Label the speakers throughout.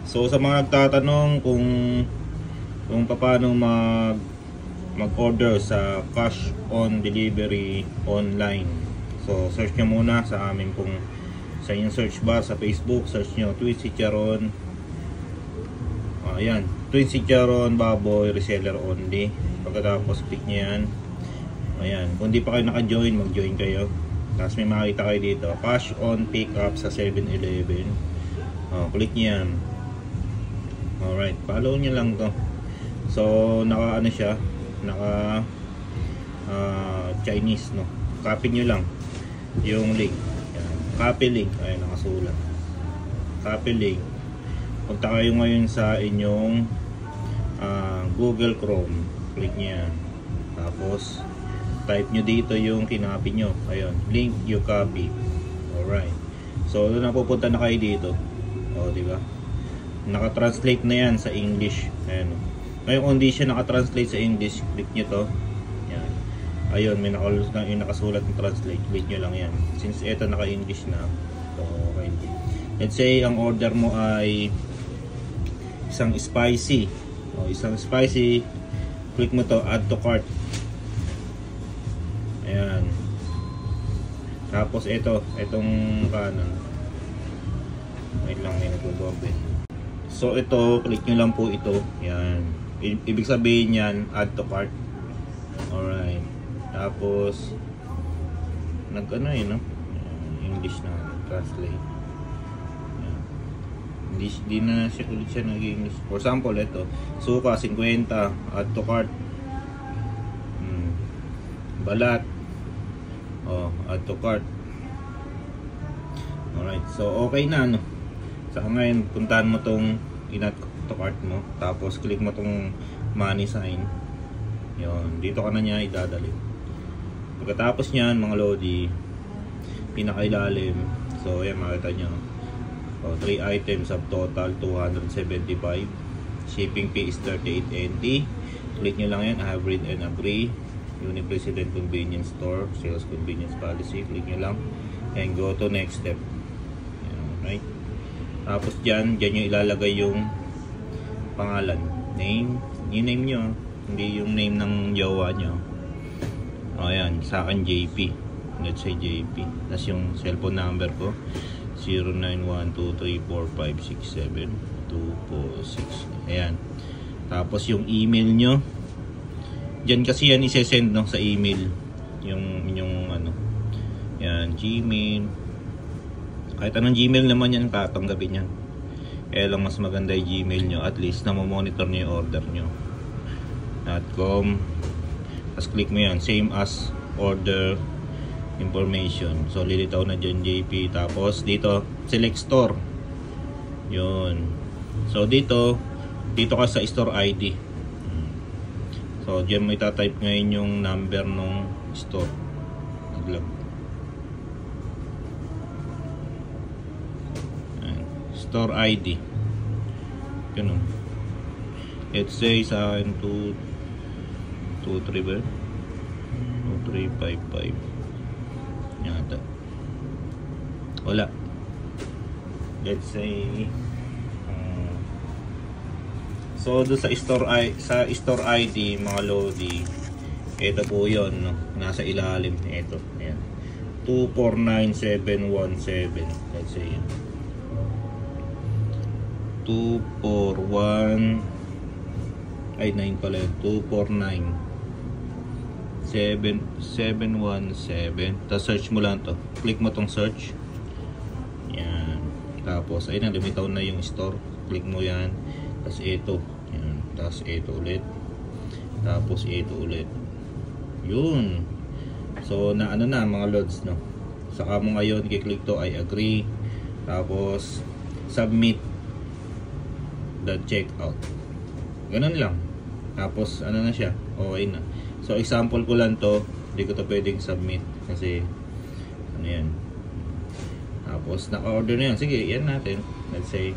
Speaker 1: So sa mga nagtatanong kung paano mag-order sa cash on delivery online, so search nyo muna sa amin sa inyong search bar sa Facebook, search nyo Twins Chicharon. Ayan, Twins Chicharon Baboy Reseller Only. Pagkatapos click nyo yan. Ayan, kung di pa kayo naka-join, mag-join kayo. Tapos may makikita kayo dito, cash on pick up sa 7-Eleven. Click nyo yan. Alright, follow nyo lang to. So naka ano siya, naka Chinese, no? Copy nyo lang yung link. Yan. Copy link, ayun nakasulat. Copy link. Punta kayo ngayon sa inyong Google Chrome. Click nyo yan. Tapos type nyo dito yung kinopy nyo. Ayun, link you copy. Alright. So doon na pupunta na kayo dito. O, diba? Naka-translate na yan sa English. Ayan. Ngayon kung hindi siya naka-translate sa English, click nyo to. Yan. Ayun, may nakasulat ng translate. Click nyo lang yan. Since ito naka-English na, so okay. Let's say ang order mo ay isang spicy. Isang spicy, click mo to, add to cart. Ayan. Tapos itong kanan. Wait lang, may nag-open. So ito, click nyo lang po ito. Yan. Ibig sabihin yan, add to cart. Alright. Tapos nag-ano no? English na translate. Yan. Hindi na siya ulit siya nag-English. For example, ito. Suka 50, add to cart. Balat. Add to cart. Alright. So okay na, no? Saka ngayon, puntahan mo tong in-add to cart mo. Tapos click mo tong money sign. Yun, dito ka na niya idadali. Pagkatapos niyan, mga lodi, pinakailalim. So ayan, makita nyo. 3 items of total 275. Shipping fee is 38.90. Click nyo lang yan, I have read and agree. Uni-President Convenience Store, Sales Convenience Policy. Click nyo lang and go to next step. Ayan, right? Tapos dyan nyo ilalagay yung pangalan, name, yung name nyo, hindi yung name ng jowa nyo. Ayan, sa akin JP, let's say JP. Tapos yung cellphone number ko 091234567246. Ayan. Tapos yung email nyo, dyan kasi yan isesend, no, sa email yung ano, yan, Gmail. Kahit anong Gmail naman yan, katanggapin yan. Kaya lang mas maganda yung Gmail nyo. At least na monitor nyo yung order nyo. .com. Tapos click mo yan. Same as order information. So lilitaw na dyan JP. Tapos dito, select store. Yun. So dito ka sa store ID. So dyan mo itatype ngayon yung number ng store. Naglag. Store ID. Ganun. Let's say sa akin 2355 yata. Wala. Let's say so do sa store ID mga lodi, ito po yun, no? Nasa ilalim ito. Ayan. 249717. Let's say 241 ay 9 pala yun, 249717. Tapos search mo lang to, click mo tong search. Yan. Tapos ayun na, lumitaw na yung store, click mo yan. Tapos ito yan. Tapos ito ulit, tapos ito ulit. Yun. So na ano na mga lods, no? Saka mo ngayon i-click to I agree. Tapos submit the checkout. Ganun lang. Tapos ano na siya, okay na. So example ko lang to, hindi ko to pwedeng submit kasi ano yan. Tapos naka-order na yan. Sige, yan natin. Let's say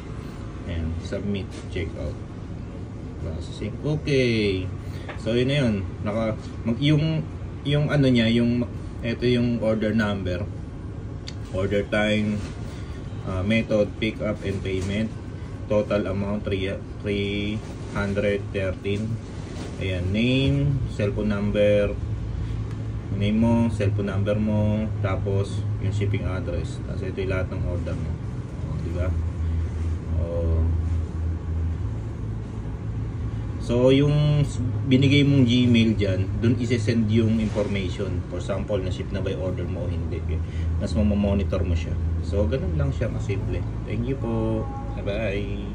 Speaker 1: ayan, submit checkout processing. Okay. So yun na yun. Yung ano niya, ito yung order number, order time, method, pick up and payment. total amount 313. Ayan, name, cellphone number, name mo, cellphone number mo, tapos yung shipping address. Tapos ito yung lahat ng order mo. Diba? So yung binigay mong Gmail dyan, dun isi-send yung information. For example, na-ship na ba yung order mo o hindi. Mas mamamonitor mo siya. So ganun lang siya, kasimple. Thank you po. Bye-bye.